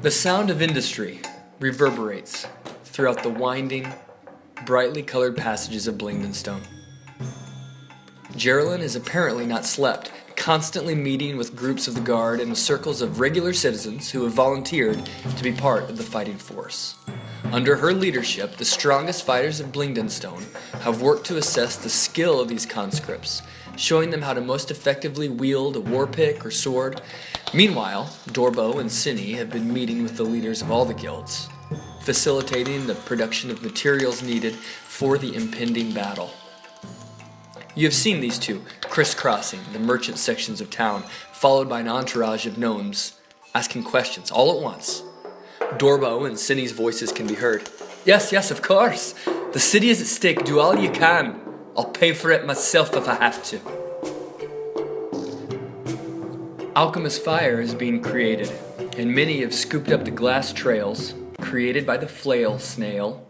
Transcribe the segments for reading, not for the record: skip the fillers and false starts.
The sound of industry reverberates throughout the winding, brightly colored passages of Blingdenstone. Geraldine has apparently not slept, constantly meeting with groups of the guard and circles of regular citizens who have volunteered to be part of the fighting force. Under her leadership, the strongest fighters of Blingdenstone have worked to assess the skill of these conscripts, showing them how to most effectively wield a war pick or sword. Meanwhile, Dorbo and Cini have been meeting with the leaders of all the guilds, facilitating the production of materials needed for the impending battle. You have seen these two crisscrossing the merchant sections of town, followed by an entourage of gnomes, asking questions all at once. Dorbo and Cini's voices can be heard. Yes, of course. The city is at stake. Do all you can. I'll pay for it myself if I have to. Alchemist fire is being created, and many have scooped up the glass trails created by the flail snail,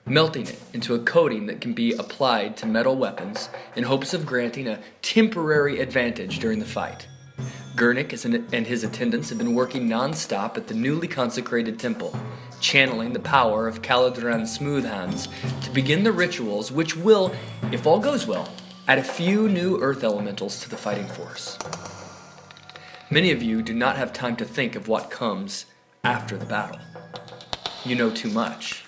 melting it into a coating that can be applied to metal weapons in hopes of granting a temporary advantage during the fight. Gurnik and his attendants have been working non-stop at the newly consecrated temple, channeling the power of Caladran's smooth hands to begin the rituals which will, if all goes well, add a few new earth elementals to the fighting force. Many of you do not have time to think of what comes after the battle. You know too much.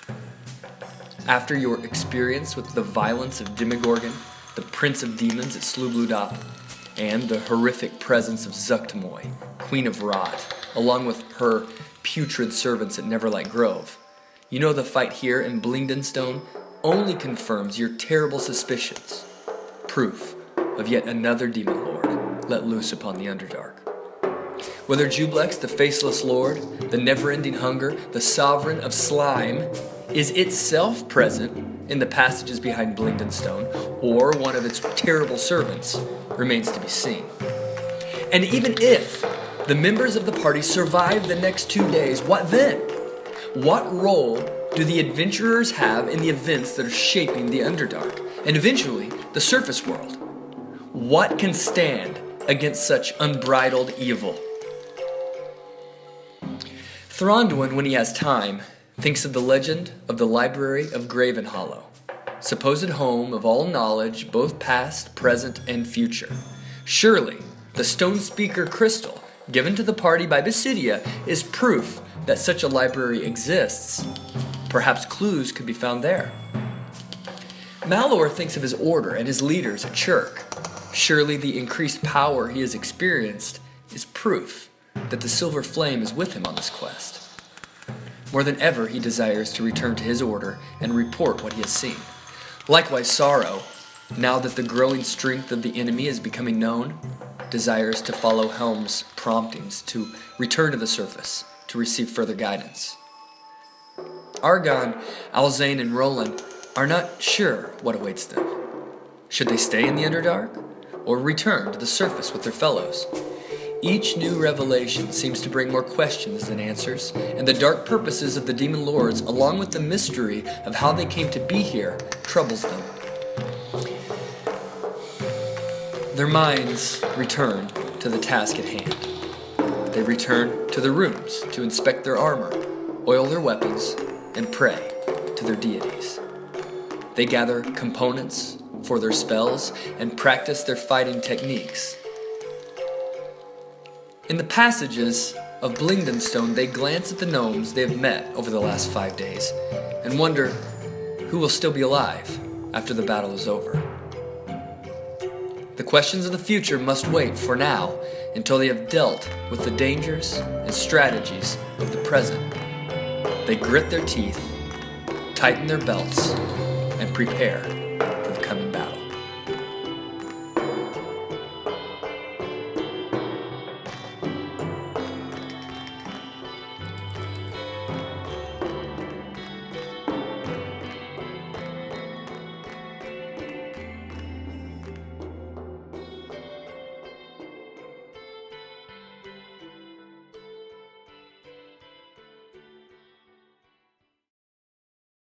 After your experience with the violence of Demogorgon, the prince of demons at Slubludop, and the horrific presence of Zuctamoy, queen of rot, along with her putrid servants at Neverlight Grove, you know the fight here in Blingdenstone only confirms your terrible suspicions. Proof of yet another demon lord let loose upon the Underdark. Whether Jublex, the faceless lord, the never-ending hunger, the sovereign of slime, is itself present in the passages behind Blingdenstone, or one of its terrible servants, remains to be seen. And even if the members of the party survive the next 2 days, what then? What role do the adventurers have in the events that are shaping the Underdark, and eventually the surface world? What can stand against such unbridled evil? Thronduin, when he has time, thinks of the legend of the Library of Gravenhollow, supposed home of all knowledge, both past, present, and future. Surely, the stone speaker crystal given to the party by Basidia is proof that such a library exists. Perhaps clues could be found there. Malor thinks of his order and his leaders at Chirk. Surely the increased power he has experienced is proof that the Silver Flame is with him on this quest. More than ever, he desires to return to his order and report what he has seen. Likewise, Sorrow, now that the growing strength of the enemy is becoming known, desires to follow Helm's promptings to return to the surface to receive further guidance. Argon, Alzane, and Roland are not sure what awaits them. Should they stay in the Underdark, or return to the surface with their fellows? Each new revelation seems to bring more questions than answers, and the dark purposes of the demon lords, along with the mystery of how they came to be here, troubles them. Their minds return to the task at hand. They return to the rooms to inspect their armor, oil their weapons, and pray to their deities. They gather components for their spells and practice their fighting techniques. In the passages of Blingdenstone, they glance at the gnomes they have met over the last 5 days and wonder who will still be alive after the battle is over. The questions of the future must wait for now until they have dealt with the dangers and strategies of the present. They grit their teeth, tighten their belts, and prepare